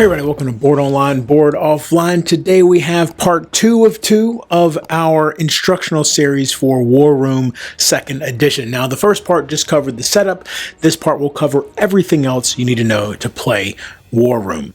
Hey everybody, welcome to Board Online, Board Offline. Today we have part 2 of 2 of our instructional series for War Room 2nd Edition. Now the first part just covered the setup. This part will cover everything else you need to know to play War Room.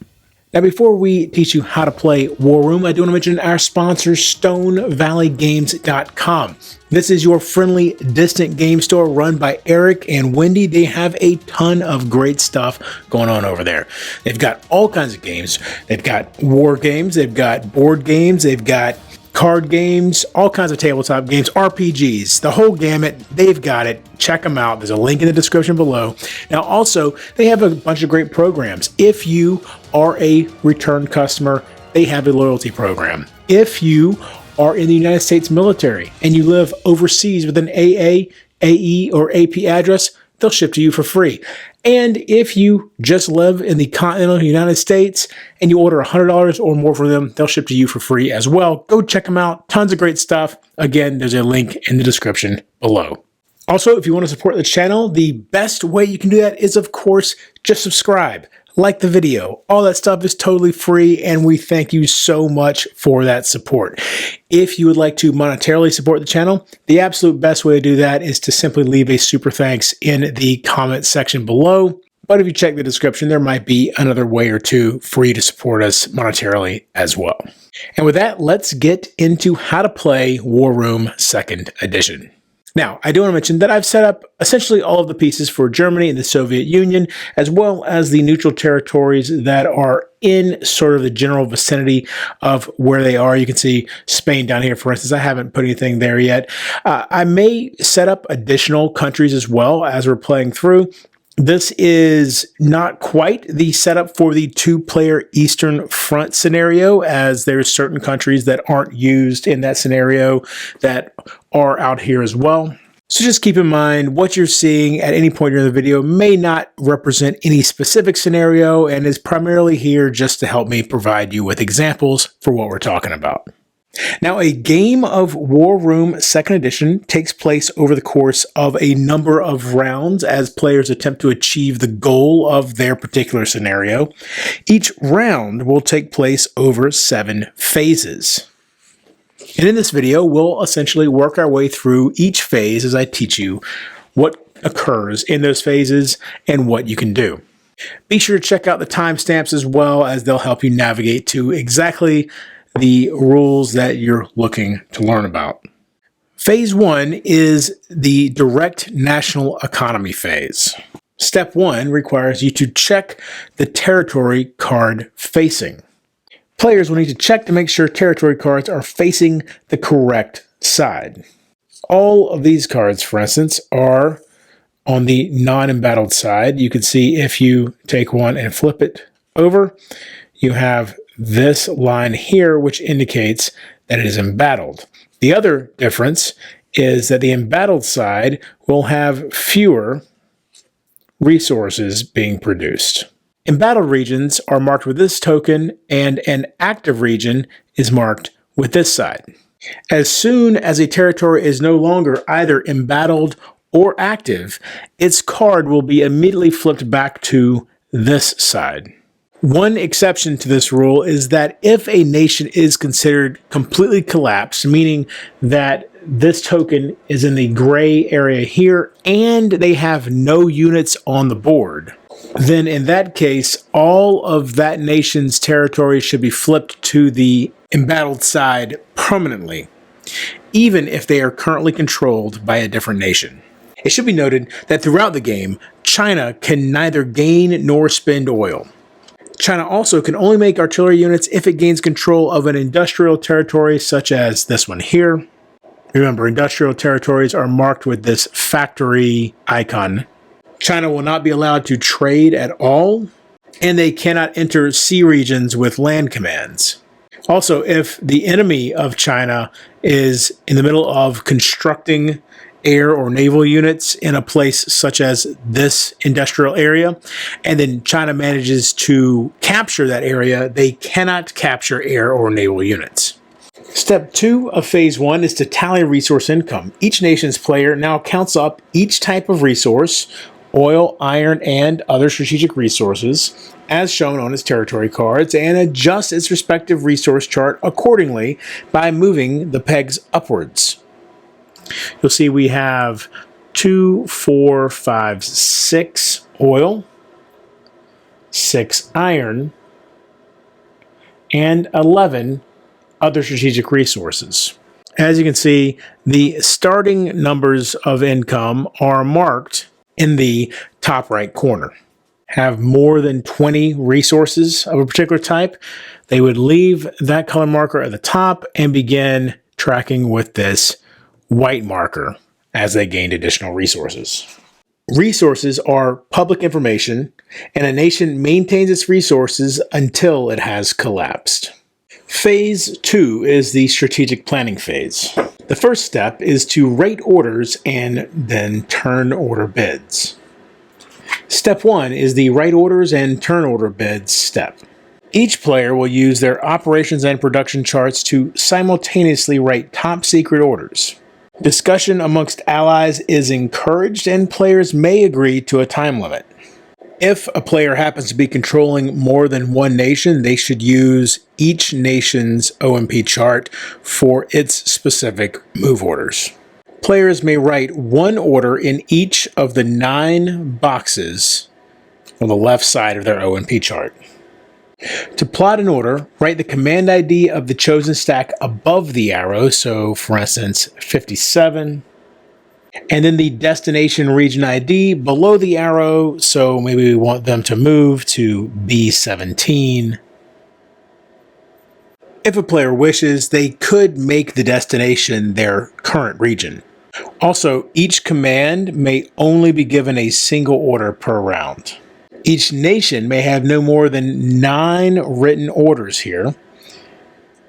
Now before we teach you how to play War Room, I do want to mention our sponsor, StoneValleyGames.com. This is your friendly, distant game store run by Eric and Wendy. They have a ton of great stuff going on over there. They've got all kinds of games. They've got war games, they've got board games, they've got card games, all kinds of tabletop games, RPGs, the whole gamut. They've got it. Check them out. There's a link in the description below. Now also, they have a bunch of great programs. If you are a return customer, they have a loyalty program. If you are in the United States military and you live overseas with an AA, AE, or AP address, they'll ship to you for free. And if you just live in the continental United States and you order $100 or more from them, they'll ship to you for free as well. Go check them out. Tons of great stuff. Again, there's a link in the description below. Also, if you want to support the channel, the best way you can do that is, of course, just subscribe. Like the video. All that stuff is totally free, and we thank you so much for that support. If you would like to monetarily support the channel, the absolute best way to do that is to simply leave a super thanks in the comment section below. But if you check the description, there might be another way or two for you to support us monetarily as well. And with that, let's get into how to play War Room 2nd Edition. Now, I do want to mention that I've set up essentially all of the pieces for Germany and the Soviet Union, as well as the neutral territories that are in sort of the general vicinity of where they are. You can see Spain down here, for instance. I haven't put anything there yet. I may set up additional countries as well as we're playing through. This is not quite the setup for the two-player Eastern Front scenario, as there's certain countries that aren't used in that scenario that are out here as well. So just keep in mind what you're seeing at any point during the video may not represent any specific scenario and is primarily here just to help me provide you with examples for what we're talking about. Now, a game of War Room 2nd Edition takes place over the course of a number of rounds as players attempt to achieve the goal of their particular scenario. Each round will take place over 7 phases. And in this video, we'll essentially work our way through each phase as I teach you what occurs in those phases and what you can do. Be sure to check out the timestamps as well, as they'll help you navigate to exactly the rules that you're looking to learn about. Phase 1 is the direct national economy phase. Step 1 requires you to check the territory card facing. Players will need to check to make sure territory cards are facing the correct side. All of these cards, for instance, are on the non-embattled side. You can see if you take one and flip it over, you have this line here, which indicates that it is embattled. The other difference is that the embattled side will have fewer resources being produced. Embattled regions are marked with this token, and an active region is marked with this side. As soon as a territory is no longer either embattled or active, its card will be immediately flipped back to this side. One exception to this rule is that if a nation is considered completely collapsed, meaning that this token is in the gray area here and they have no units on the board, then in that case, all of that nation's territory should be flipped to the embattled side permanently, even if they are currently controlled by a different nation. It should be noted that throughout the game, China can neither gain nor spend oil. China also can only make artillery units if it gains control of an industrial territory such as this one here. Remember, industrial territories are marked with this factory icon. China will not be allowed to trade at all, and they cannot enter sea regions with land commands. Also, if the enemy of China is in the middle of constructing air or naval units in a place such as this industrial area, and then China manages to capture that area, they cannot capture air or naval units. Step 2 of Phase 1 is to tally resource income. Each nation's player now counts up each type of resource oil, iron, and other strategic resources, as shown on its territory cards, and adjust its respective resource chart accordingly by moving the pegs upwards. You'll see we have 2, 4, 5, 6 oil, 6 iron, and 11 other strategic resources. As you can see, the starting numbers of income are marked in the top right corner. Have more than 20 resources of a particular type, they would leave that color marker at the top and begin tracking with this white marker as they gained additional resources. Resources are public information, and a nation maintains its resources until it has collapsed. Phase 2 is the strategic planning phase. The first step is to rate orders and then turn order bids. Step 1 is the write orders and turn order bids step. Each player will use their operations and production charts to simultaneously write top secret orders. Discussion amongst allies is encouraged, and players may agree to a time limit. If a player happens to be controlling more than one nation, they should use each nation's OMP chart for its specific move orders. Players may write one order in each of the 9 boxes on the left side of their OMP chart. To plot an order, write the command ID of the chosen stack above the arrow, so for instance 57, and then the destination region ID below the arrow, so maybe we want them to move to B17. If a player wishes, they could make the destination their current region. Also, each command may only be given a single order per round. Each nation may have no more than 9 written orders here,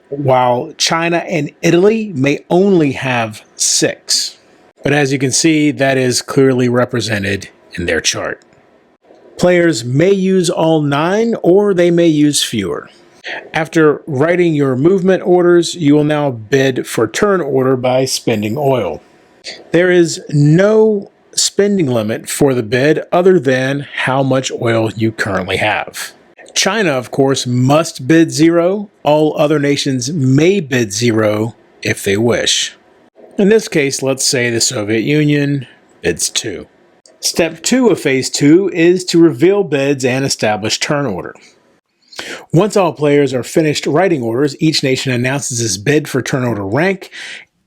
while China and Italy may only have 6. But as you can see, that is clearly represented in their chart. Players may use all 9, or they may use fewer. After writing your movement orders, you will now bid for turn order by spending oil. There is no spending limit for the bid other than how much oil you currently have. China, of course, must bid 0. All other nations may bid 0 if they wish. In this case, let's say the Soviet Union bids 2. Step 2 of Phase 2 is to reveal bids and establish turn order. Once all players are finished writing orders, each nation announces its bid for turn order rank,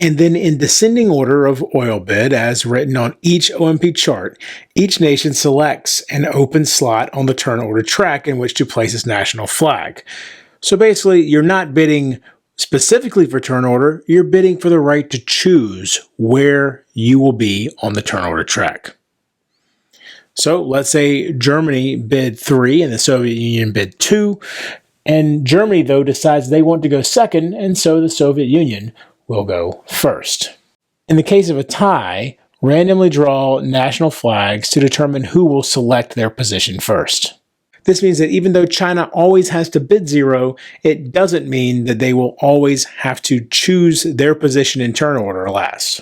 and then in descending order of oil bid, as written on each OMP chart, each nation selects an open slot on the turn order track in which to place its national flag. So basically, you're not bidding specifically for turn order, you're bidding for the right to choose where you will be on the turn order track. So let's say Germany bid 3 and the Soviet Union bid 2, and Germany, though, decides they want to go second, and so the Soviet Union will go first. In the case of a tie, randomly draw national flags to determine who will select their position first. This means that even though China always has to bid 0, it doesn't mean that they will always have to choose their position in turn order last.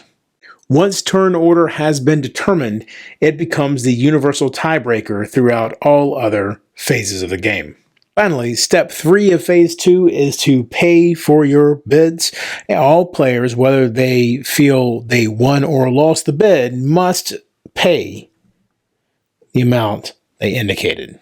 Once turn order has been determined, it becomes the universal tiebreaker throughout all other phases of the game. Finally, step 3 of Phase 2 is to pay for your bids. All players, whether they feel they won or lost the bid, must pay the amount they indicated.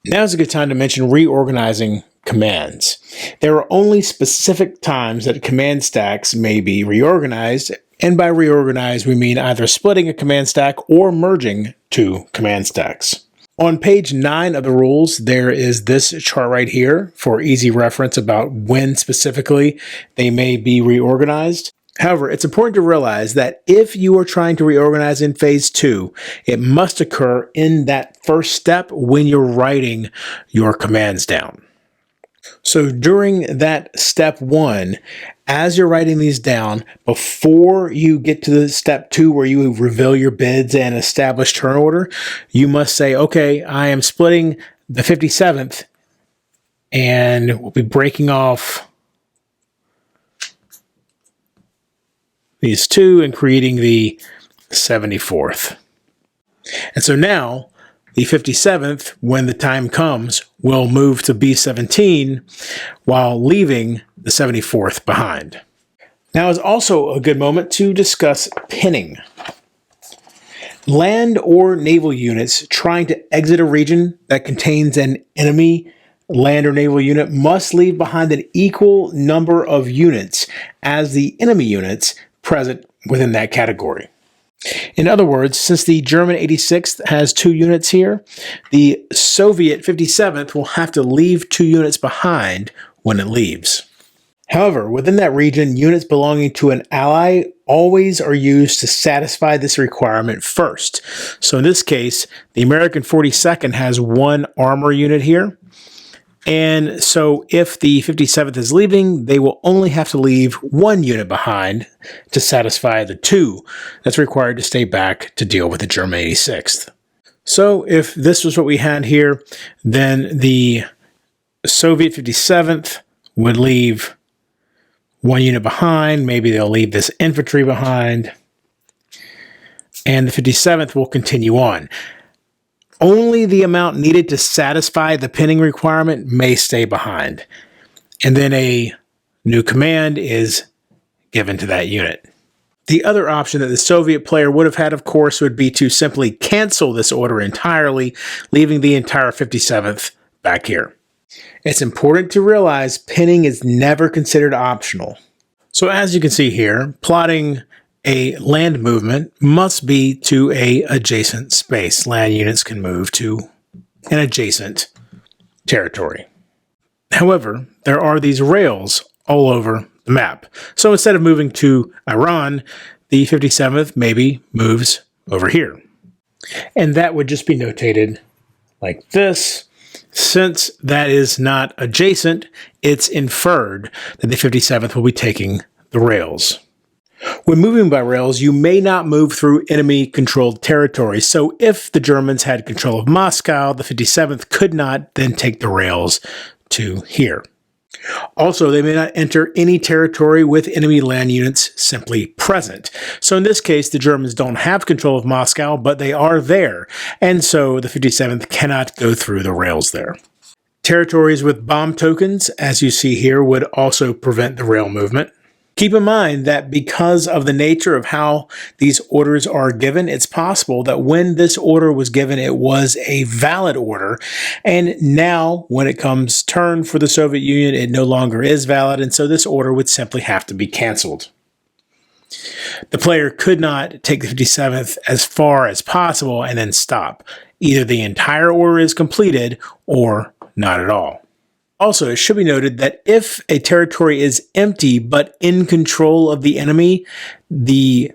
Now is a good time to mention reorganizing commands. There are only specific times that command stacks may be reorganized, and by reorganize we mean either splitting a command stack or merging 2 command stacks. On page 9 of the rules, there is this chart right here for easy reference about when specifically they may be reorganized. However, it's important to realize that if you are trying to reorganize in Phase 2, it must occur in that first step when you're writing your commands down. So during that step 1, as you're writing these down, before you get to the step 2 where you reveal your bids and establish turn order, you must say, okay, I am splitting the 57th and we'll be breaking off these 2 and creating the 74th. And so now the 57th, when the time comes, will move to B-17 while leaving the 74th behind. Now is also a good moment to discuss pinning. Land or naval units trying to exit a region that contains an enemy land or naval unit must leave behind an equal number of units as the enemy units present within that category. In other words, since the German 86th has 2 units here, the Soviet 57th will have to leave 2 units behind when it leaves. However, within that region, units belonging to an ally always are used to satisfy this requirement first. So in this case, the American 42nd has 1 armor unit here. And so if the 57th is leaving, they will only have to leave 1 unit behind to satisfy the 2 that's required to stay back to deal with the German 86th. So if this was what we had here, then the Soviet 57th would leave 1 unit behind. Maybe they'll leave this infantry behind. And the 57th will continue on. Only the amount needed to satisfy the pinning requirement may stay behind. And then a new command is given to that unit. The other option that the Soviet player would have had, of course, would be to simply cancel this order entirely, leaving the entire 57th back here. It's important to realize pinning is never considered optional. So as you can see here, plotting a land movement must be to an adjacent space. Land units can move to an adjacent territory. However, there are these rails all over the map. So instead of moving to Iran, the 57th maybe moves over here. And that would just be notated like this. Since that is not adjacent, it's inferred that the 57th will be taking the rails. When moving by rails, you may not move through enemy-controlled territory. So if the Germans had control of Moscow, the 57th could not then take the rails to here. Also, they may not enter any territory with enemy land units simply present. So in this case, the Germans don't have control of Moscow, but they are there. And so the 57th cannot go through the rails there. Territories with bomb tokens, as you see here, would also prevent the rail movement. Keep in mind that because of the nature of how these orders are given, it's possible that when this order was given, it was a valid order. And now, when it comes turn for the Soviet Union, it no longer is valid. And so this order would simply have to be canceled. The player could not take the 57th as far as possible and then stop. Either the entire order is completed or not at all. Also, it should be noted that if a territory is empty but in control of the enemy, the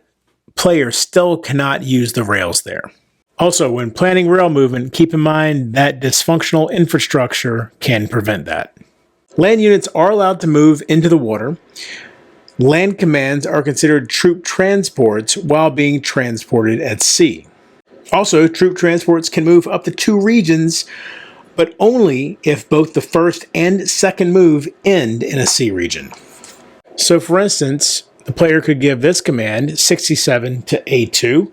player still cannot use the rails there. Also, when planning rail movement, keep in mind that dysfunctional infrastructure can prevent that. Land units are allowed to move into the water. Land commands are considered troop transports while being transported at sea. Also, troop transports can move up to 2 regions, but only if both the first and second move end in a sea region. So for instance, the player could give this command 67 to A2,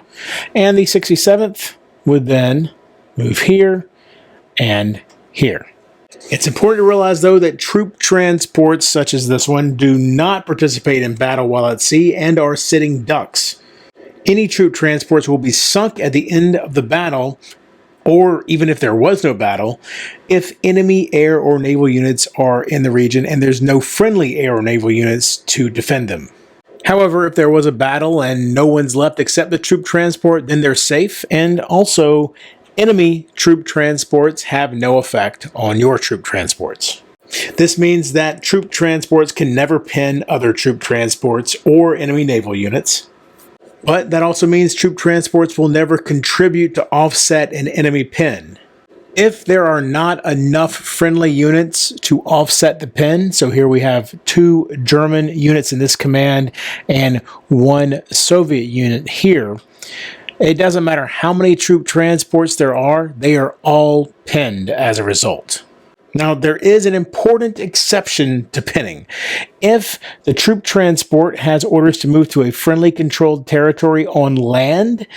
and the 67th would then move here and here. It's important to realize, though, that troop transports such as this one do not participate in battle while at sea and are sitting ducks. Any troop transports will be sunk at the end of the battle, or even if there was no battle, if enemy air or naval units are in the region and there's no friendly air or naval units to defend them. However, if there was a battle and no one's left except the troop transport, then they're safe, and also enemy troop transports have no effect on your troop transports. This means that troop transports can never pin other troop transports or enemy naval units. But that also means troop transports will never contribute to offset an enemy pin. If there are not enough friendly units to offset the pin, so here we have 2 German units in this command and 1 Soviet unit here, it doesn't matter how many troop transports there are, they are all pinned as a result. Now, there is an important exception to pinning. If the troop transport has orders to move to a friendly controlled territory on land,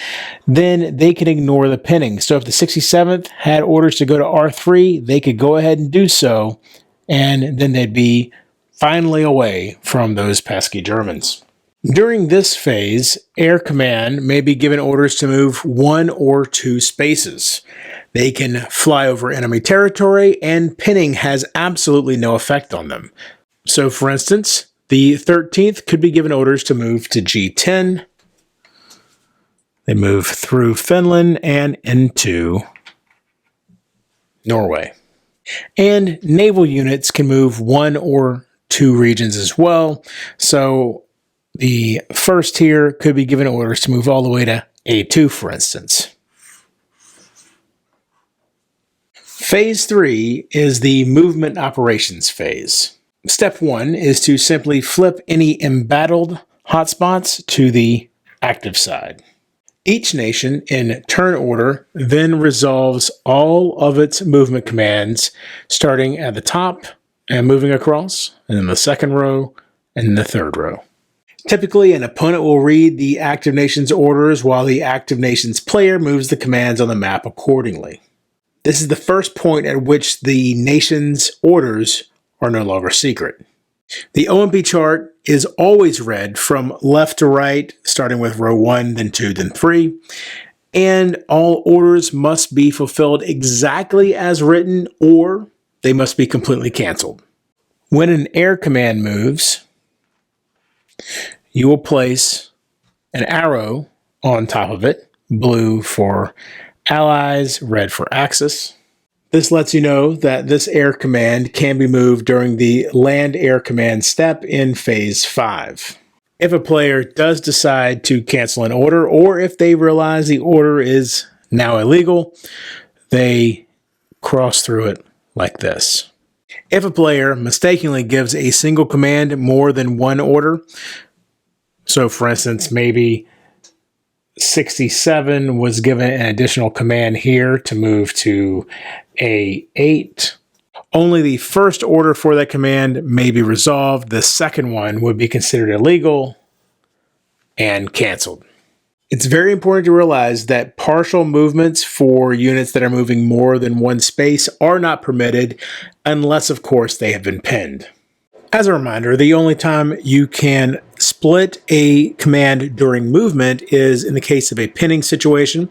then they can ignore the pinning. So if the 67th had orders to go to R3, they could go ahead and do so, and then they'd be finally away from those pesky Germans. During this phase, Air Command may be given orders to move 1 or 2 spaces. They can fly over enemy territory, and pinning has absolutely no effect on them. So, for instance, the 13th could be given orders to move to G10. They move through Finland and into Norway. And naval units can move 1 or 2 regions as well. So, the first here could be given orders to move all the way to A2, for instance. Phase 3 is the movement operations phase. Step 1 is to simply flip any embattled hotspots to the active side. Each nation, in turn order, then resolves all of its movement commands, starting at the top and moving across, and then the second row, and the third row. Typically, an opponent will read the active nation's orders while the active nation's player moves the commands on the map accordingly. This is the first point at which the nation's orders are no longer secret. The OMP chart is always read from left to right, starting with row 1, then 2, then 3, and all orders must be fulfilled exactly as written, or they must be completely canceled. When an air command moves, you will place an arrow on top of it, blue for allies, red for Axis. This lets you know that this air command can be moved during the land air command step in phase 5. If a player does decide to cancel an order, or if they realize the order is now illegal, they cross through it like this. If a player mistakenly gives a single command more than one order, so for instance, maybe 67 was given an additional command here to move to A8. Only the first order for that command may be resolved. The second one would be considered illegal and canceled. It's very important to realize that partial movements for units that are moving more than one space are not permitted unless, of course, they have been pinned. As a reminder, the only time you can split a command during movement is in the case of a pinning situation.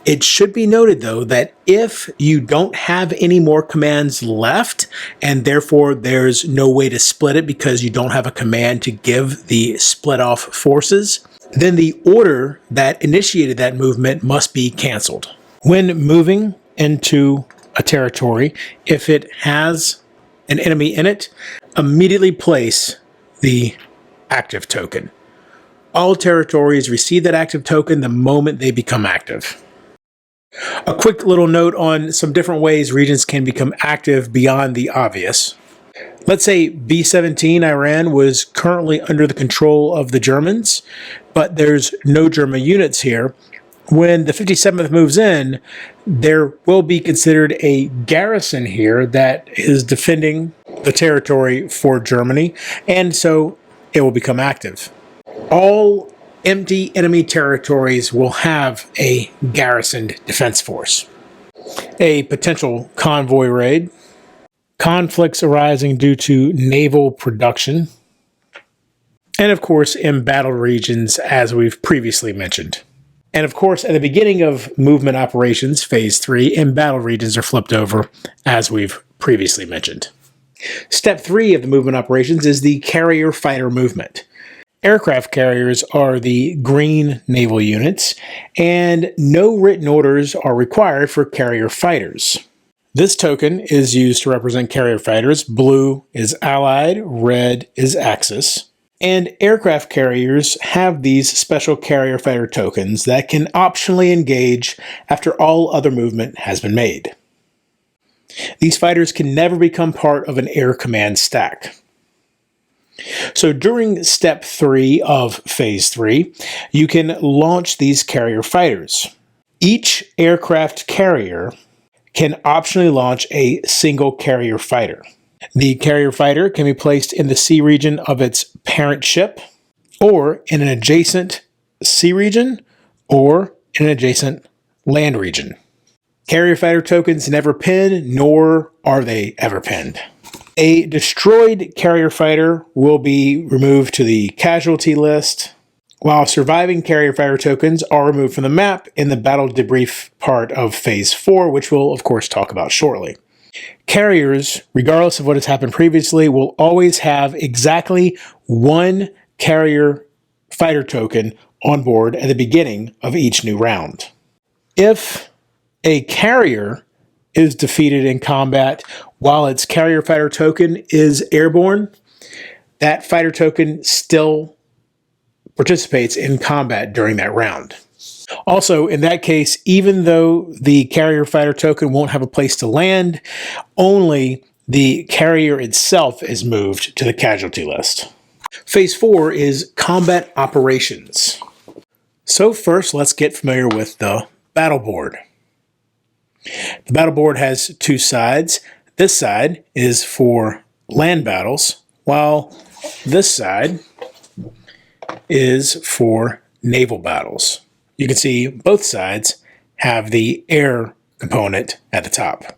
It should be noted, though, that if you don't have any more commands left, and therefore there's no way to split it because you don't have a command to give the split off forces, then the order that initiated that movement must be canceled. When moving into a territory, if it has an enemy in it, immediately place the active token. All territories receive that active token the moment they become active. A quick little note on some different ways regions can become active beyond the obvious. Let's say B-17 Iran was currently under the control of the Germans, but there's no German units here. When the 57th moves in, there will be considered a garrison here that is defending the territory for Germany, and so it will become active. All empty enemy territories will have a garrisoned defense force. A potential convoy raid, conflicts arising due to naval production, and of course, embattled regions, as we've previously mentioned. And of course, at the beginning of movement operations, phase 3, embattled regions are flipped over, as we've previously mentioned. Step 3 of the movement operations is the carrier fighter movement. Aircraft carriers are the green naval units, and no written orders are required for carrier fighters. This token is used to represent carrier fighters. Blue is Allied, red is Axis. And aircraft carriers have these special carrier fighter tokens that can optionally engage after all other movement has been made. These fighters can never become part of an air command stack. So during step 3 of phase 3, you can launch these carrier fighters. Each aircraft carrier can optionally launch a single carrier fighter. The carrier fighter can be placed in the sea region of its parent ship, or in an adjacent sea region, or in an adjacent land region. Carrier fighter tokens never pin, nor are they ever pinned. A destroyed carrier fighter will be removed to the casualty list, while surviving carrier fighter tokens are removed from the map in the battle debrief part of Phase 4, which we'll of course talk about shortly. Carriers, regardless of what has happened previously, will always have exactly one carrier fighter token on board at the beginning of each new round. If a carrier is defeated in combat while its carrier fighter token is airborne, that fighter token still participates in combat during that round. Also, in that case, even though the carrier fighter token won't have a place to land, only the carrier itself is moved to the casualty list. Phase 4 is combat operations. So first, let's get familiar with the battle board. The battle board has two sides. This side is for land battles, while this side is for naval battles. You can see both sides have the air component at the top.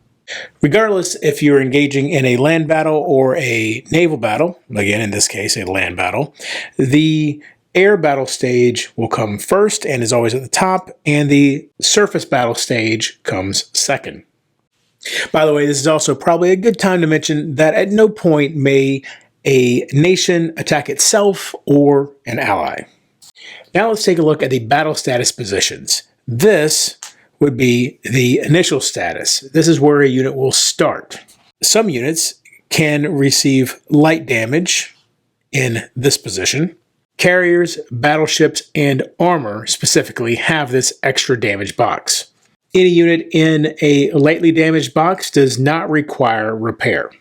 Regardless if you're engaging in a land battle or a naval battle, again in this case a land battle, the air battle stage will come first and is always at the top, and the surface battle stage comes second. By the way, this is also probably a good time to mention that at no point may a nation attack itself or an ally. Now let's take a look at the battle status positions. This would be the initial status. This is where a unit will start. Some units can receive light damage in this position. Carriers, battleships, and armor specifically have this extra damage box. Any unit in a lightly damaged box does not require repair.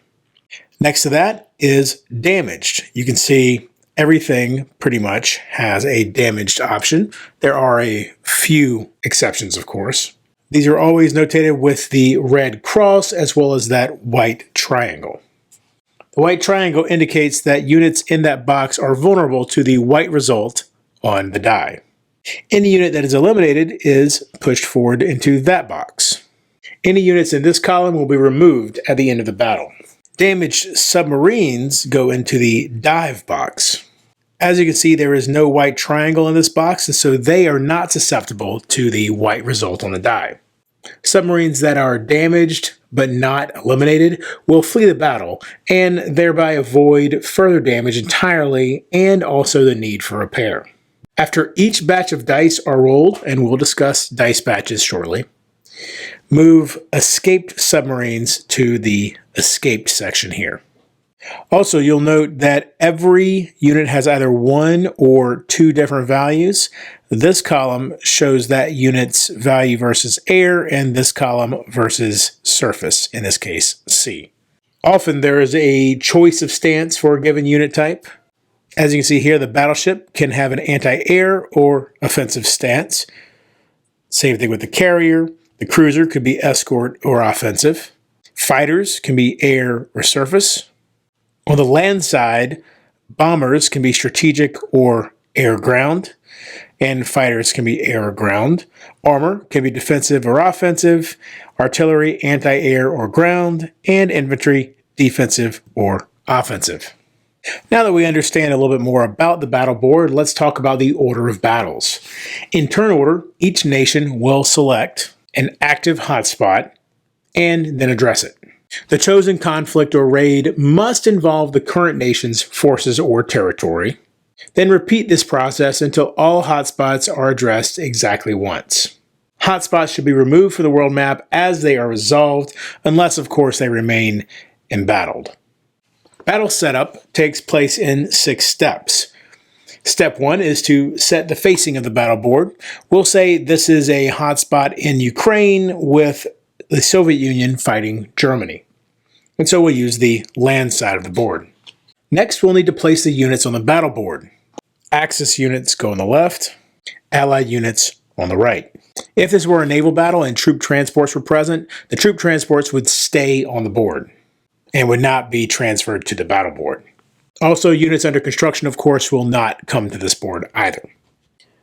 Next to that is damaged. You can see everything pretty much has a damaged option. There are a few exceptions, of course. These are always notated with the red cross as well as that white triangle. The white triangle indicates that units in that box are vulnerable to the white result on the die. Any unit that is eliminated is pushed forward into that box. Any units in this column will be removed at the end of the battle. Damaged submarines go into the dive box. As you can see, there is no white triangle in this box, and so they are not susceptible to the white result on the die. Submarines that are damaged but not eliminated will flee the battle and thereby avoid further damage entirely and also the need for repair. After each batch of dice are rolled, and we'll discuss dice batches shortly, move escaped submarines to the escaped section here. Also, you'll note that every unit has either one or two different values. This column shows that unit's value versus air, and this column versus surface, in this case, sea. Often there is a choice of stance for a given unit type. As you can see here, the battleship can have an anti-air or offensive stance. Same thing with the carrier. The cruiser could be escort or offensive. Fighters can be air or surface. On the land side, bombers can be strategic or air-ground, and fighters can be air or ground. Armor can be defensive or offensive, artillery, anti-air or ground, and infantry, defensive or offensive. Now that we understand a little bit more about the battle board, let's talk about the order of battles. In turn order, each nation will select an active hotspot and then address it. The chosen conflict or raid must involve the current nation's forces or territory. Then repeat this process until all hotspots are addressed exactly once. Hotspots should be removed from the world map as they are resolved, unless of course they remain embattled. Battle setup takes place in 6 steps. Step 1 is to set the facing of the battle board. We'll say this is a hotspot in Ukraine with the Soviet Union fighting Germany. And so we'll use the land side of the board. Next, we'll need to place the units on the battle board. Axis units go on the left, Allied units on the right. If this were a naval battle and troop transports were present, the troop transports would stay on the board and would not be transferred to the battle board. Also, units under construction, of course, will not come to this board either.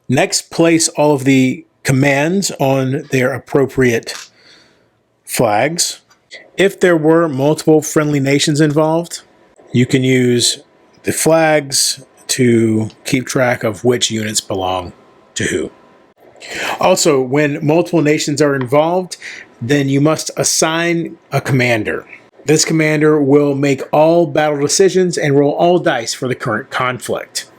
Next, place all of the commands on their appropriate flags. If there were multiple friendly nations involved, you can use the flags to keep track of which units belong to who. Also, when multiple nations are involved, then you must assign a commander. This commander will make all battle decisions and roll all dice for the current conflict.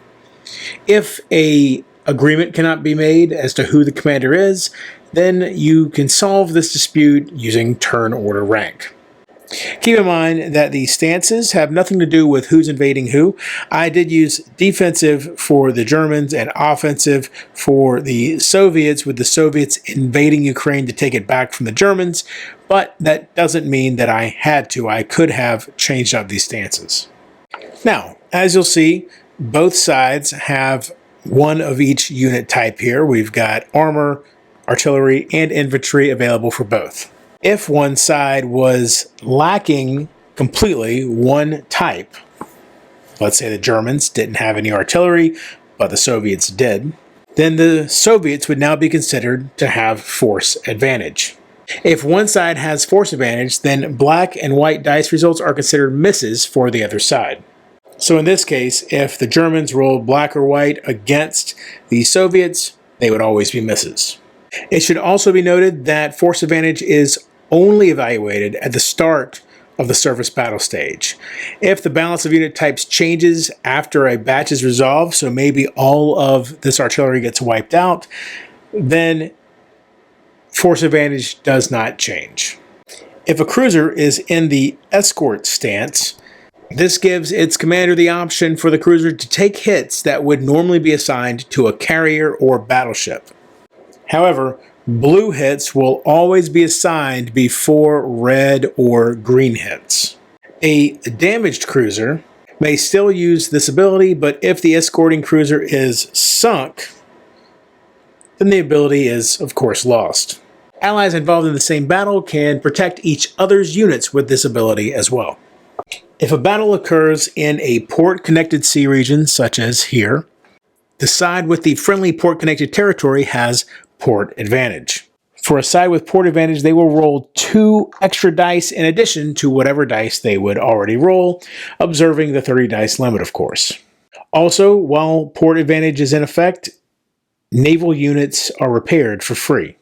If an agreement cannot be made as to who the commander is, then you can solve this dispute using turn order rank. Keep in mind that the stances have nothing to do with who's invading who. I did use defensive for the Germans and offensive for the Soviets, with the Soviets invading Ukraine to take it back from the Germans, but that doesn't mean that I had to. I could have changed up these stances. Now, as you'll see, both sides have one of each unit type here. We've got armor, artillery, and infantry available for both. If one side was lacking completely one type, let's say the Germans didn't have any artillery, but the Soviets did, then the Soviets would now be considered to have force advantage. If one side has force advantage, then black and white dice results are considered misses for the other side. So in this case, if the Germans rolled black or white against the Soviets, they would always be misses. It should also be noted that force advantage is only evaluated at the start of the surface battle stage. If the balance of unit types changes after a batch is resolved, so maybe all of this artillery gets wiped out, then force advantage does not change. If a cruiser is in the escort stance, this gives its commander the option for the cruiser to take hits that would normally be assigned to a carrier or battleship. However, blue hits will always be assigned before red or green hits. A damaged cruiser may still use this ability, but if the escorting cruiser is sunk, then the ability is, of course, lost. Allies involved in the same battle can protect each other's units with this ability as well. If a battle occurs in a port-connected sea region, such as here, the side with the friendly port-connected territory has port advantage. For a side with port advantage, they will roll 2 extra dice in addition to whatever dice they would already roll, observing the 30 dice limit, of course. Also, while port advantage is in effect, naval units are repaired for free.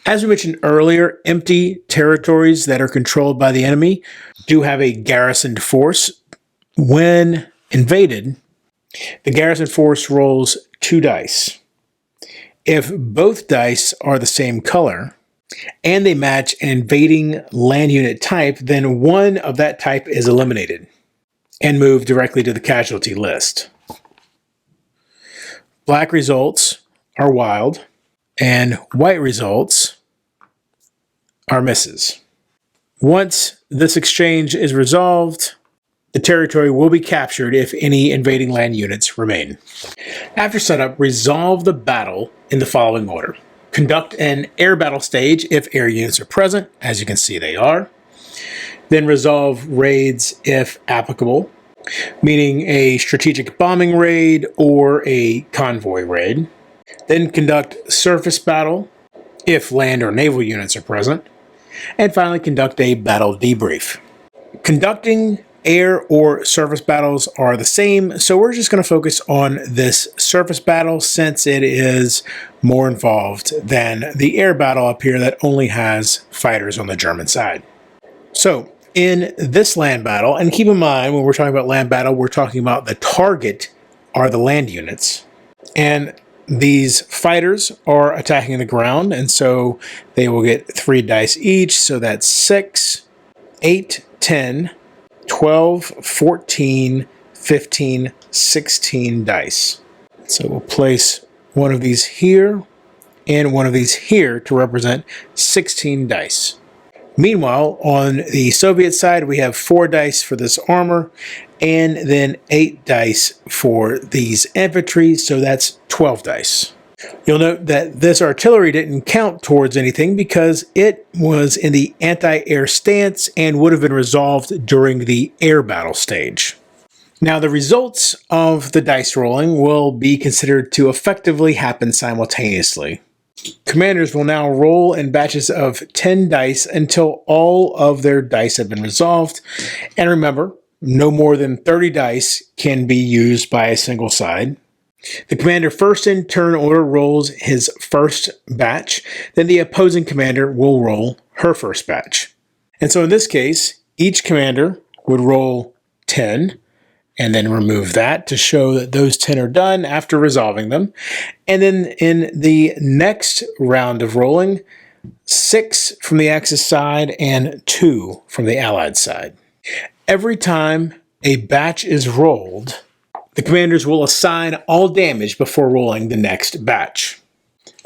As we mentioned earlier, empty territories that are controlled by the enemy do have a garrisoned force. When invaded, the garrison force rolls 2 dice. If both dice are the same color and they match an invading land unit type, then one of that type is eliminated and moved directly to the casualty list. Black results are wild and white results are misses. Once this exchange is resolved, the territory will be captured if any invading land units remain. After setup, resolve the battle in the following order. Conduct an air battle stage if air units are present, as you can see they are. Then resolve raids if applicable, meaning a strategic bombing raid or a convoy raid. Then conduct surface battle if land or naval units are present. And finally, conduct a battle debrief. Conducting air or surface battles are the same, so we're just going to focus on this surface battle since it is more involved than the air battle up here that only has fighters on the German side. So in this land battle, and keep in mind when we're talking about land battle, we're talking about the target are the land units, and these fighters are attacking the ground, and so they will get 3 dice each, so that's 6, 8, 10, 12, 14, 15, 16 dice. So we'll place one of these here and one of these here to represent 16 dice. Meanwhile, on the Soviet side, we have 4 dice for this armor and then 8 dice for these infantry, so that's 12 dice. You'll note that this artillery didn't count towards anything because it was in the anti-air stance and would have been resolved during the air battle stage. Now, the results of the dice rolling will be considered to effectively happen simultaneously. Commanders will now roll in batches of 10 dice until all of their dice have been resolved. And remember, no more than 30 dice can be used by a single side. The commander first in turn order rolls his first batch, then the opposing commander will roll her first batch. And so in this case, each commander would roll 10, and then remove that to show that those 10 are done after resolving them. And then in the next round of rolling, 6 from the Axis side and 2 from the Allied side. Every time a batch is rolled, the commanders will assign all damage before rolling the next batch.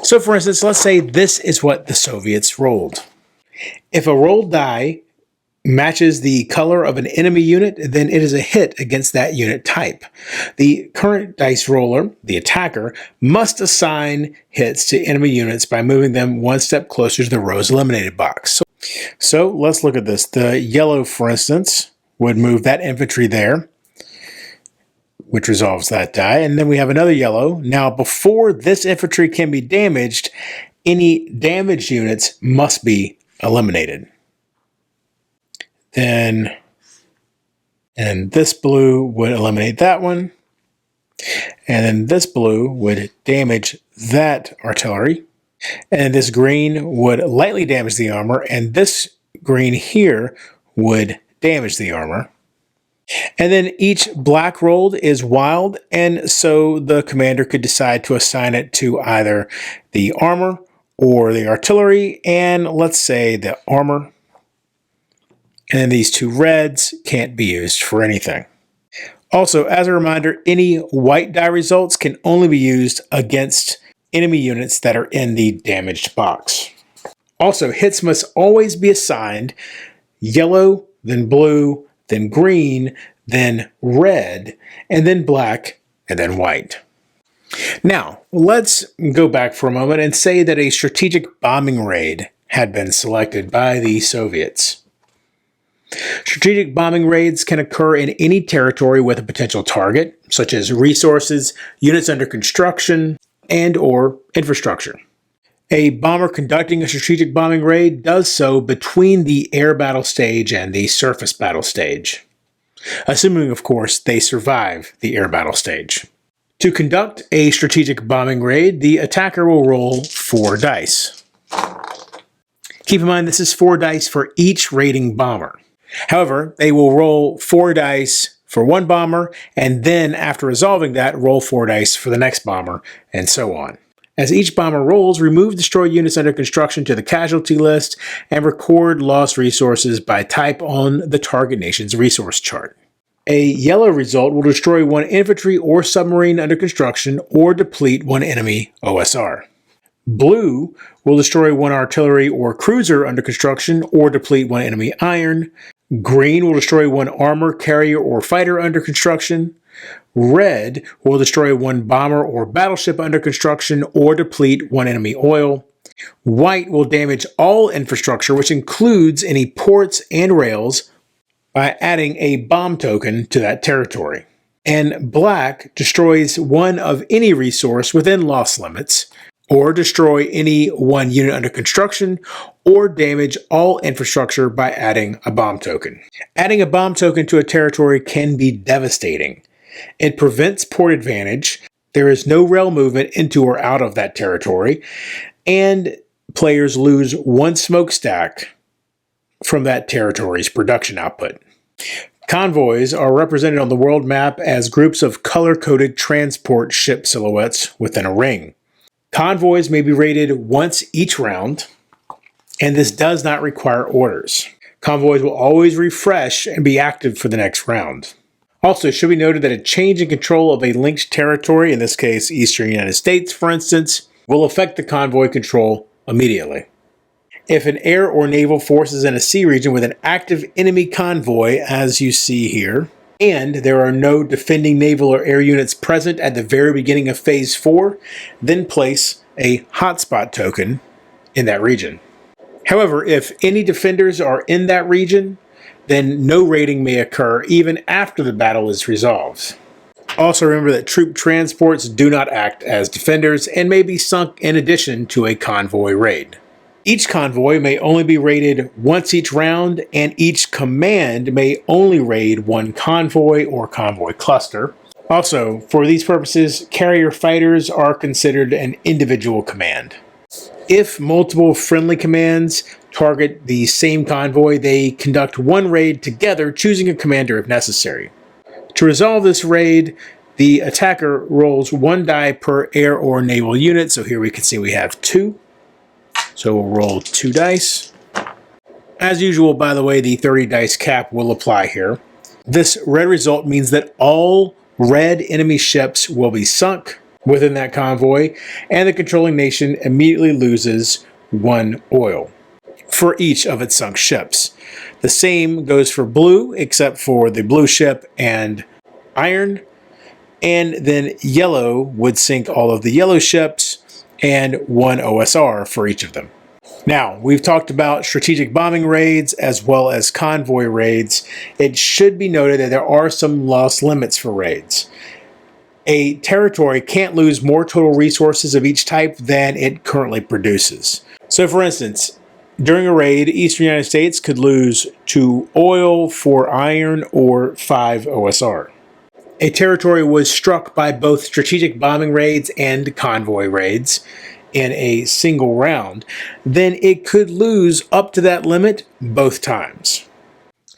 So for instance, let's say this is what the Soviets rolled. If a rolled die matches the color of an enemy unit, then it is a hit against that unit type. The current dice roller, the attacker, must assign hits to enemy units by moving them one step closer to the rose eliminated box. So let's look at this. The yellow, for instance, would move that infantry there, which resolves that die. And then we have another yellow. Now, before this infantry can be damaged, any damaged units must be eliminated. And this blue would eliminate that one. And then this blue would damage that artillery. And this green would lightly damage the armor. And this green here would damage the armor. And then each black rolled is wild. And so the commander could decide to assign it to either the armor or the artillery. And let's say the armor. And then these 2 reds can't be used for anything. Also, as a reminder, any white die results can only be used against enemy units that are in the damaged box. Also, hits must always be assigned yellow, then blue, then green, then red, and then black, and then white. Now, let's go back for a moment and say that a strategic bombing raid had been selected by the Soviets. Strategic bombing raids can occur in any territory with a potential target, such as resources, units under construction, and/or infrastructure. A bomber conducting a strategic bombing raid does so between the air battle stage and the surface battle stage, assuming, of course, they survive the air battle stage. To conduct a strategic bombing raid, the attacker will roll 4 dice. Keep in mind, this is 4 dice for each raiding bomber. However, they will roll 4 dice for one bomber, and then after resolving that, roll 4 dice for the next bomber, and so on. As each bomber rolls, remove destroyed units under construction to the casualty list and record lost resources by type on the target nation's resource chart. A yellow result will destroy 1 infantry or submarine under construction or deplete 1 enemy OSR. Blue will destroy 1 artillery or cruiser under construction or deplete 1 enemy iron. Green will destroy 1 armor, carrier, or fighter under construction. Red will destroy 1 bomber or battleship under construction or deplete 1 enemy oil. White will damage all infrastructure, which includes any ports and rails, by adding a bomb token to that territory. And black destroys 1 of any resource within loss limits, or destroy any 1 unit under construction, or damage all infrastructure by adding a bomb token. Adding a bomb token to a territory can be devastating. It prevents port advantage, there is no rail movement into or out of that territory, and players lose 1 smokestack from that territory's production output. Convoys are represented on the world map as groups of color-coded transport ship silhouettes within a ring. Convoys may be raided once each round, and this does not require orders. Convoys will always refresh and be active for the next round. Also, it should be noted that a change in control of a linked territory, in this case Eastern United States for instance, will affect the convoy control immediately. If an air or naval force is in a sea region with an active enemy convoy, as you see here, and there are no defending naval or air units present at the very beginning of Phase 4, then place a hotspot token in that region. However, if any defenders are in that region, then no raiding may occur even after the battle is resolved. Also remember that troop transports do not act as defenders and may be sunk in addition to a convoy raid. Each convoy may only be raided once each round, and each command may only raid one convoy or convoy cluster. Also, for these purposes, carrier fighters are considered an individual command. If multiple friendly commands target the same convoy, they conduct one raid together, choosing a commander if necessary. To resolve this raid, the attacker rolls 1 die per air or naval unit. So here we can see we have 2. So we'll roll 2 dice. As usual, by the way, the 30 dice cap will apply here. This red result means that all red enemy ships will be sunk within that convoy, and the controlling nation immediately loses 1 oil for each of its sunk ships. The same goes for blue, except for the blue ship and iron, and then yellow would sink all of the yellow ships and 1 OSR for each of them. Now, we've talked about strategic bombing raids as well as convoy raids. It should be noted that there are some loss limits for raids. A territory can't lose more total resources of each type than it currently produces. So for instance, during a raid, Eastern United States could lose 2 oil, 4 iron, or 5 OSR. A territory was struck by both strategic bombing raids and convoy raids in a single round, then it could lose up to that limit both times.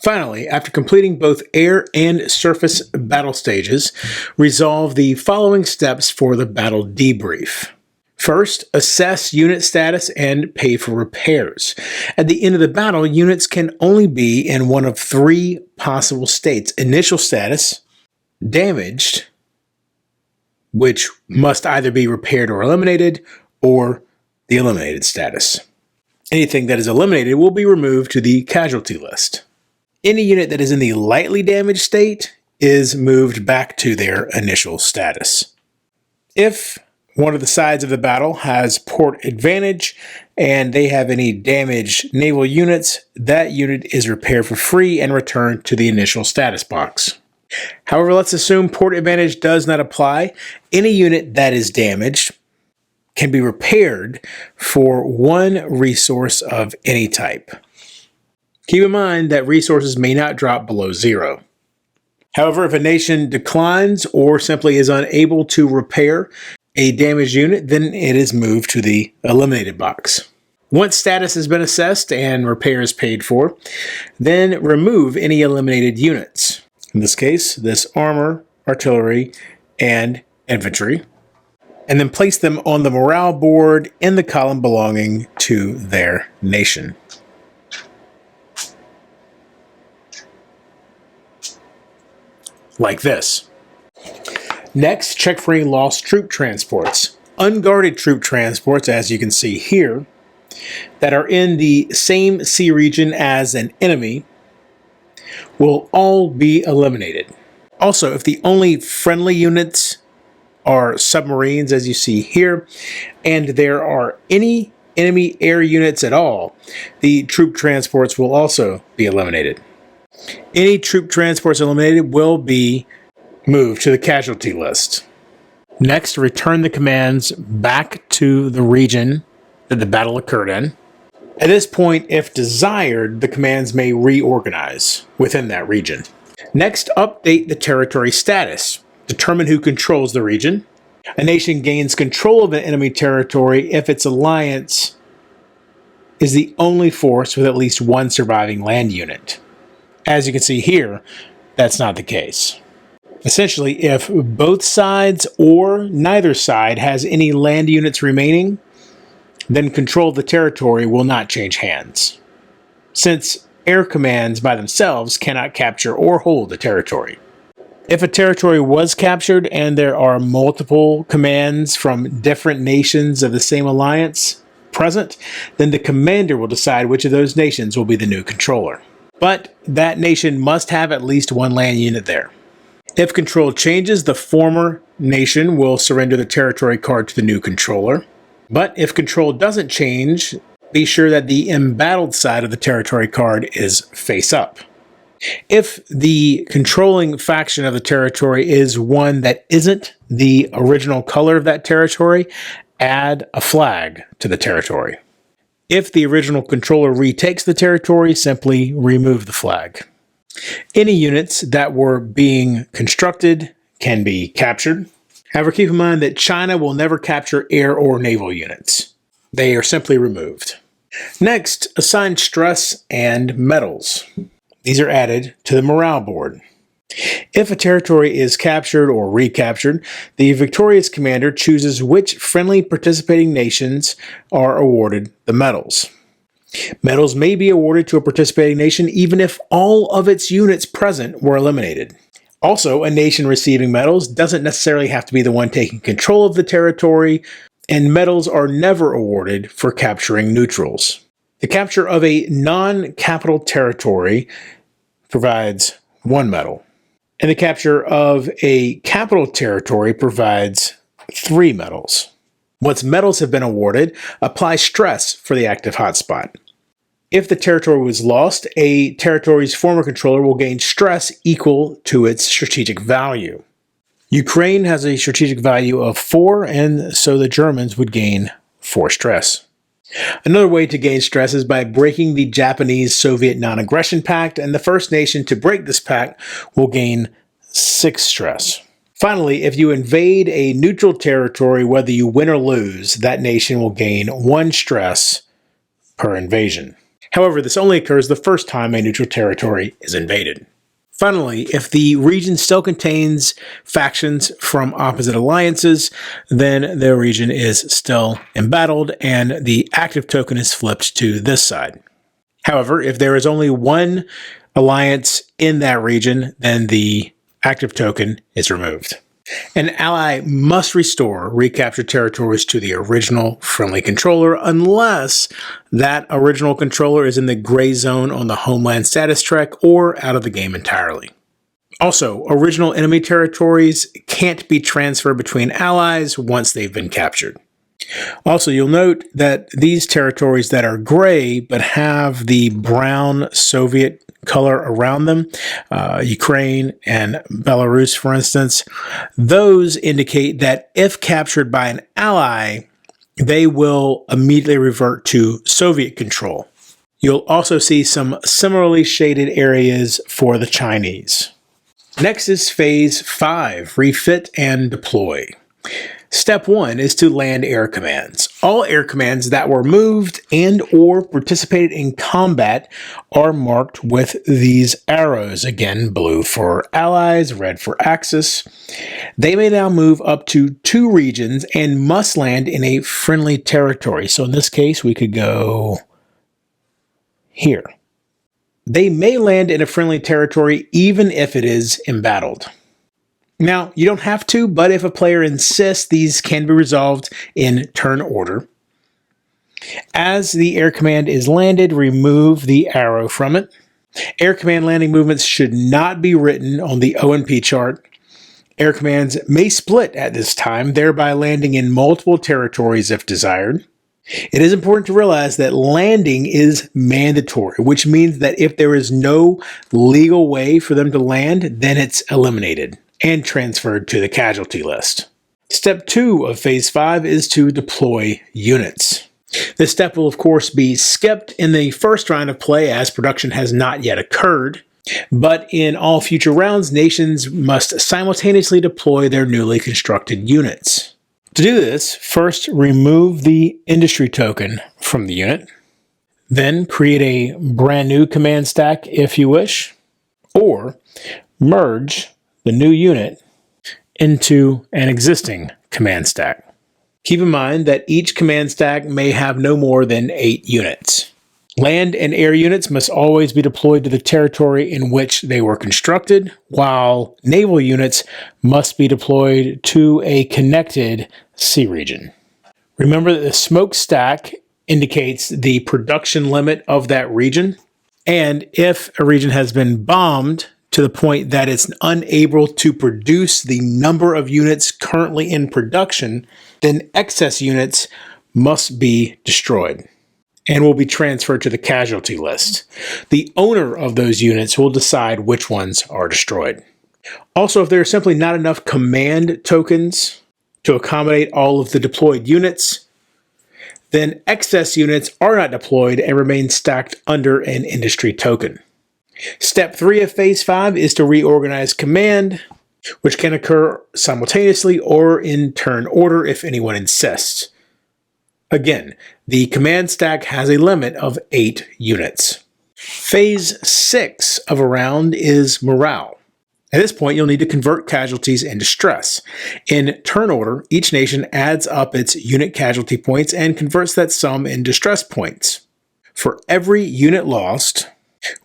Finally, after completing both air and surface battle stages, resolve the following steps for the battle debrief. First, assess unit status and pay for repairs. At the end of the battle, units can only be in one of 3 possible states: initial status, damaged, which must either be repaired or eliminated, or the eliminated status. Anything that is eliminated will be removed to the casualty list. Any unit that is in the lightly damaged state is moved back to their initial status. If one of the sides of the battle has port advantage and they have any damaged naval units, that unit is repaired for free and returned to the initial status box. However, let's assume port advantage does not apply. Any unit that is damaged can be repaired for 1 resource of any type. Keep in mind that resources may not drop below 0. However, if a nation declines or simply is unable to repair a damaged unit, then it is moved to the eliminated box. Once status has been assessed and repairs paid for, then remove any eliminated units. In this case, this armor, artillery, and infantry, and then place them on the morale board in the column belonging to their nation. Like this. Next, check for any lost troop transports. Unguarded troop transports, as you can see here, that are in the same sea region as an enemy will all be eliminated. Also, if the only friendly units are submarines, as you see here, and there are any enemy air units at all, the troop transports will also be eliminated. Any troop transports eliminated will be moved to the casualty list. Next, return the commands back to the region that the battle occurred in. At this point, if desired, the commands may reorganize within that region. Next, update the territory status. Determine who controls the region. A nation gains control of an enemy territory if its alliance is the only force with at least 1 surviving land unit. As you can see here, that's not the case. Essentially, if both sides or neither side has any land units remaining, then control of the territory will not change hands, since air commands by themselves cannot capture or hold the territory. If a territory was captured and there are multiple commands from different nations of the same alliance present, then the commander will decide which of those nations will be the new controller. but that nation must have at least one land unit there. If control changes, the former nation will surrender the territory card to the new controller. But if control doesn't change, be sure that the embattled side of the territory card is face up. If the controlling faction of the territory is one that isn't the original color of that territory, add a flag to the territory. If the original controller retakes the territory, simply remove the flag. Any units that were being constructed can be captured. However, keep in mind that China will never capture air or naval units. They are simply removed. Next, assign stress and medals. These are added to the morale board. If a territory is captured or recaptured, the victorious commander chooses which friendly participating nations are awarded the medals. Medals may be awarded to a participating nation even if all of its units present were eliminated. Also, a nation receiving medals doesn't necessarily have to be the one taking control of the territory, and medals are never awarded for capturing neutrals. The capture of a non-capital territory provides 1 medal, and the capture of a capital territory provides 3 medals. Once medals have been awarded, apply stress for the active hotspot. If the territory was lost, a territory's former controller will gain stress equal to its strategic value. Ukraine has a strategic value of 4, and so the Germans would gain 4 stress. Another way to gain stress is by breaking the Japanese-Soviet non-aggression pact, and the first nation to break this pact will gain 6 stress. Finally, if you invade a neutral territory, whether you win or lose, that nation will gain 1 stress per invasion. However, this only occurs the first time a neutral territory is invaded. Finally, if the region still contains factions from opposite alliances, then the region is still embattled and the active token is flipped to this side. However, if there is only one alliance in that region, then the active token is removed. An ally must restore recaptured territories to the original friendly controller unless that original controller is in the gray zone on the Homeland status track or out of the game entirely. Also, original enemy territories can't be transferred between allies once they've been captured. Also, you'll note that these territories that are gray but have the brown Soviet color around them, Ukraine and Belarus, for instance, those indicate that if captured by an ally, they will immediately revert to Soviet control. You'll also see some similarly shaded areas for the Chinese. Next is Phase 5, Refit and Deploy. Step 1 is to land air commands. All air commands that were moved and or participated in combat are marked with these arrows. Again, blue for allies, red for Axis. They may now move up to 2 regions and must land in a friendly territory. So in this case, we could go here. They may land in a friendly territory even if it is embattled. Now, you don't have to, but if a player insists, these can be resolved in turn order. As the air command is landed, remove the arrow from it. Air command landing movements should not be written on the O&P chart. Air commands may split at this time, thereby landing in multiple territories if desired. It is important to realize that landing is mandatory, which means that if there is no legal way for them to land, then it's eliminated and transferred to the casualty list. Step 2 of Phase 5 is to deploy units. This step will of course be skipped in the first round of play as production has not yet occurred, but in all future rounds, nations must simultaneously deploy their newly constructed units. To do this, first remove the industry token from the unit, then create a brand new command stack if you wish, or merge the new unit into an existing command stack. Keep in mind that each command stack may have no more than 8 units. Land and air units must always be deployed to the territory in which they were constructed, while naval units must be deployed to a connected sea region. Remember that the smoke stack indicates the production limit of that region. And if a region has been bombed to the point that it's unable to produce the number of units currently in production, then excess units must be destroyed and will be transferred to the casualty list. The owner of those units will decide which ones are destroyed. Also, if there are simply not enough command tokens to accommodate all of the deployed units, then excess units are not deployed and remain stacked under an industry token. Step 3 of Phase 5 is to reorganize command, which can occur simultaneously or in turn order if anyone insists. Again, the command stack has a limit of 8 units. Phase 6 of a round is morale. At this point, you'll need to convert casualties into stress. In turn order, each nation adds up its unit casualty points and converts that sum into stress points. For every unit lost,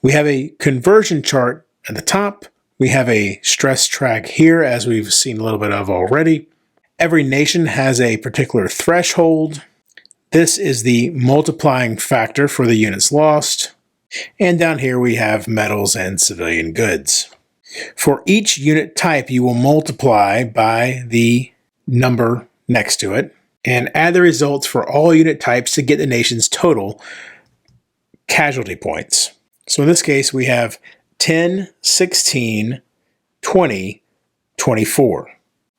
we have a conversion chart at the top. We have a stress track here, as we've seen a little bit of already. Every nation has a particular threshold. This is the multiplying factor for the units lost. And down here we have metals and civilian goods. For each unit type, you will multiply by the number next to it and add the results for all unit types to get the nation's total casualty points. So in this case, we have 10, 16, 20, 24.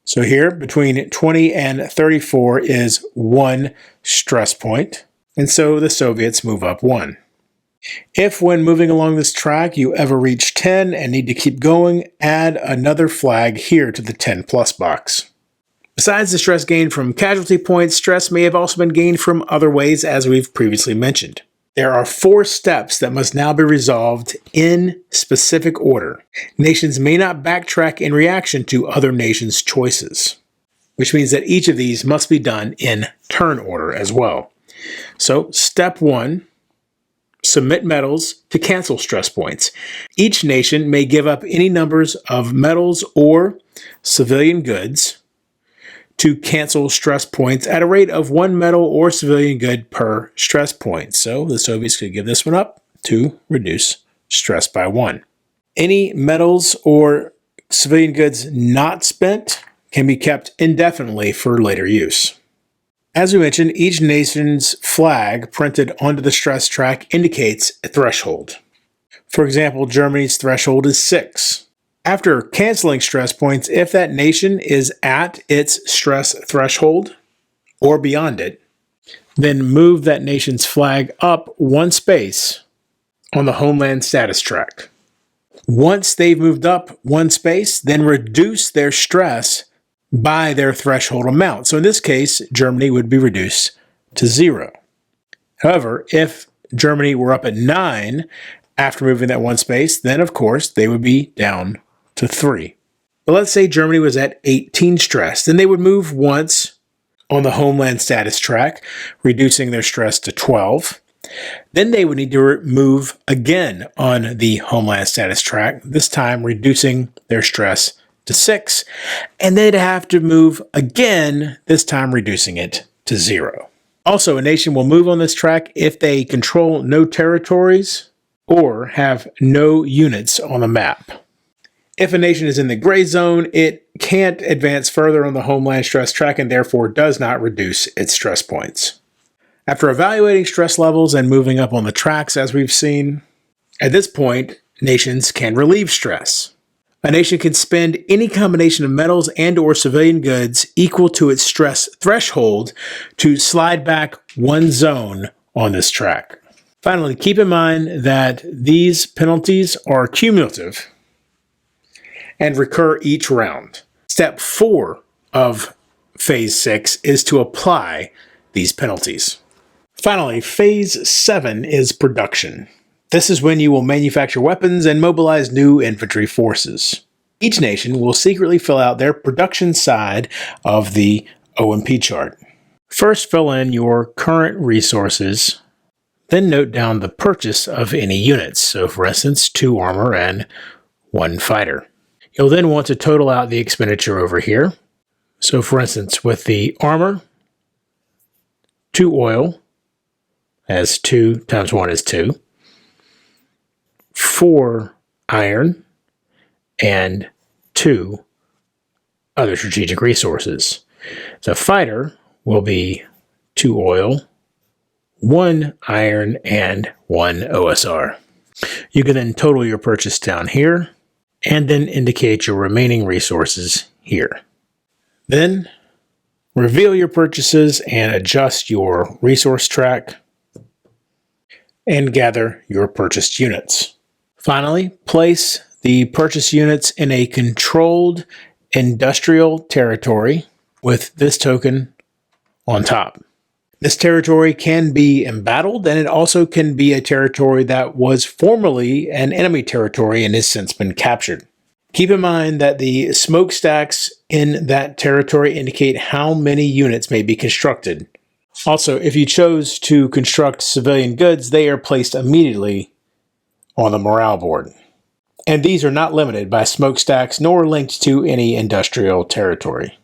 So here, between 20 and 34 is 1 stress point, and so the Soviets move up 1. If, when moving along this track, you ever reach 10 and need to keep going, add another flag here to the 10 plus box. Besides the stress gained from casualty points, stress may have also been gained from other ways, as we've previously mentioned. There are 4 steps that must now be resolved in specific order. Nations may not backtrack in reaction to other nations' choices, which means that each of these must be done in turn order as well. So, step 1, submit metals to cancel stress points. Each nation may give up any numbers of metals or civilian goods to cancel stress points at a rate of 1 metal or civilian good per stress point. So the Soviets could give this one up to reduce stress by 1. Any metals or civilian goods not spent can be kept indefinitely for later use. As we mentioned, each nation's flag printed onto the stress track indicates a threshold. For example, Germany's threshold is 6. After canceling stress points, if that nation is at its stress threshold or beyond it, then move that nation's flag up 1 space on the homeland status track. Once they've moved up 1 space, then reduce their stress by their threshold amount. So in this case, Germany would be reduced to 0. However, if Germany were up at 9 after moving that 1 space, then of course they would be down to 3. But let's say Germany was at 18 stress, then they would move once on the homeland status track, reducing their stress to 12. Then they would need to move again on the homeland status track, this time reducing their stress to 6, and they'd have to move again, this time reducing it to 0. Also, a nation will move on this track if they control no territories or have no units on the map. If a nation is in the gray zone, it can't advance further on the homeland stress track and therefore does not reduce its stress points. After evaluating stress levels and moving up on the tracks, as we've seen, at this point, nations can relieve stress. A nation can spend any combination of metals and or civilian goods equal to its stress threshold to slide back 1 zone on this track. Finally, keep in mind that these penalties are cumulative and recur each round. Step 4 of Phase 6 is to apply these penalties. Finally, Phase 7 is production. This is when you will manufacture weapons and mobilize new infantry forces. Each nation will secretly fill out their production side of the OMP chart. First, fill in your current resources, then note down the purchase of any units. So for instance, 2 armor and 1 fighter. You'll then want to total out the expenditure over here. So for instance, with the armor, 2 oil, as 2 times 1 is 2. 4 iron and 2 other strategic resources. The fighter will be 2 oil, 1 iron, and 1 OSR. You can then total your purchase down here, and then indicate your remaining resources here. Then reveal your purchases and adjust your resource track, and gather your purchased units. Finally, place the purchased units in a controlled industrial territory with this token on top. This territory can be embattled, and it also can be a territory that was formerly an enemy territory and has since been captured. Keep in mind that the smokestacks in that territory indicate how many units may be constructed. Also, if you chose to construct civilian goods, they are placed immediately on the morale board. And these are not limited by smokestacks nor linked to any industrial territory.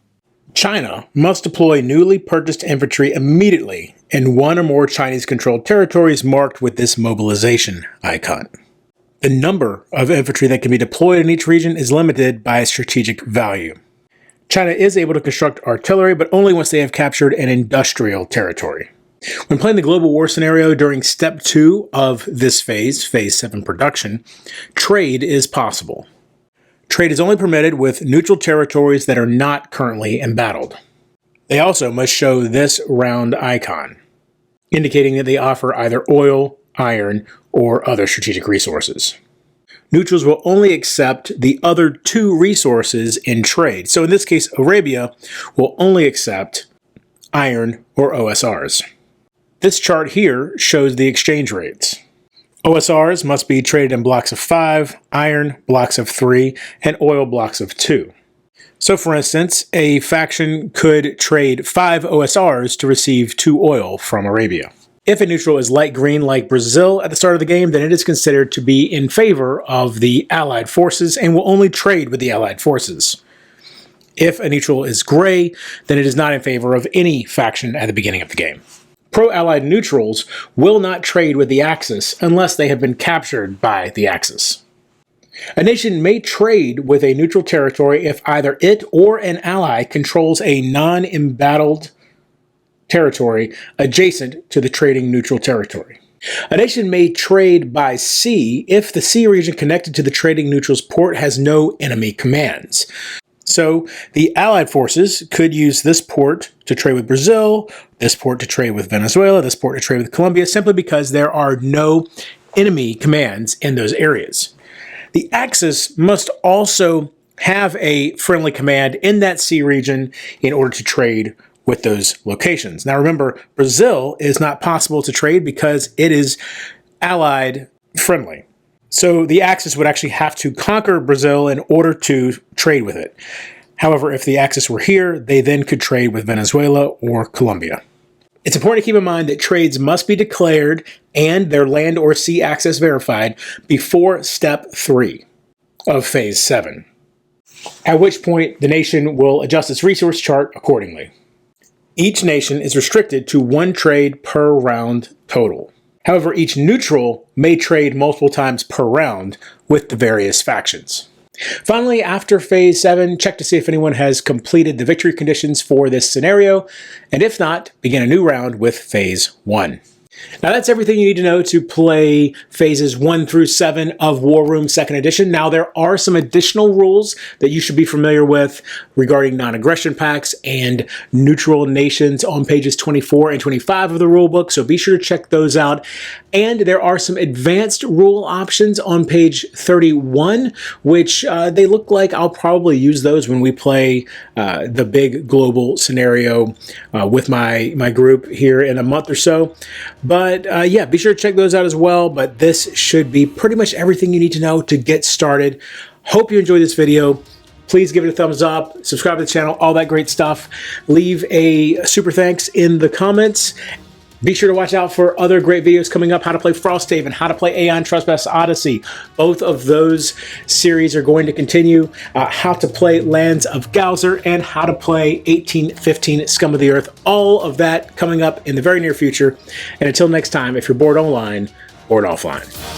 China must deploy newly purchased infantry immediately in one or more Chinese-controlled territories marked with this mobilization icon. The number of infantry that can be deployed in each region is limited by strategic value. China is able to construct artillery, but only once they have captured an industrial territory. When playing the global war scenario during Step 2 of this phase, Phase 7 production, trade is possible. Trade is only permitted with neutral territories that are not currently embattled. They also must show this round icon, indicating that they offer either oil, iron, or other strategic resources. Neutrals will only accept the other 2 resources in trade. So in this case, Arabia will only accept iron or OSRs. This chart here shows the exchange rates. OSRs must be traded in blocks of 5, iron blocks of 3, and oil blocks of 2. So for instance, a faction could trade 5 OSRs to receive 2 oil from Arabia. If a neutral is light green like Brazil at the start of the game, then it is considered to be in favor of the Allied forces and will only trade with the Allied forces. If a neutral is gray, then it is not in favor of any faction at the beginning of the game. Pro-Allied neutrals will not trade with the Axis unless they have been captured by the Axis. A nation may trade with a neutral territory if either it or an ally controls a non-embattled territory adjacent to the trading neutral territory. A nation may trade by sea if the sea region connected to the trading neutral's port has no enemy commands. So the Allied forces could use this port to trade with Brazil, this port to trade with Venezuela, this port to trade with Colombia, simply because there are no enemy commands in those areas. The Axis must also have a friendly command in that sea region in order to trade with those locations. Now remember, Brazil is not possible to trade because it is Allied friendly. So the Axis would actually have to conquer Brazil in order to trade with it. However, if the Axis were here, they then could trade with Venezuela or Colombia. It's important to keep in mind that trades must be declared and their land or sea access verified before Step 3 of Phase 7, at which point the nation will adjust its resource chart accordingly. Each nation is restricted to 1 trade per round total. However, each neutral may trade multiple times per round with the various factions. Finally, after Phase 7, check to see if anyone has completed the victory conditions for this scenario, and if not, begin a new round with Phase 1. Now that's everything you need to know to play Phases 1 through 7 of War Room 2nd Edition. Now there are some additional rules that you should be familiar with regarding non-aggression pacts and neutral nations on pages 24 and 25 of the rulebook, so be sure to check those out. And there are some advanced rule options on page 31, which they look like I'll probably use those when we play the big global scenario with my group here in a month or so. But yeah, be sure to check those out as well. But this should be pretty much everything you need to know to get started. Hope you enjoyed this video. Please give it a thumbs up, subscribe to the channel, all that great stuff. Leave a super thanks in the comments. Be sure to watch out for other great videos coming up, how to play Frosthaven, how to play Aeon Trespass Odyssey. Both of those series are going to continue. How to play Lands of Gowser and how to play 1815 Scum of the Earth. All of that coming up in the very near future. And until next time, if you're bored online, bored offline.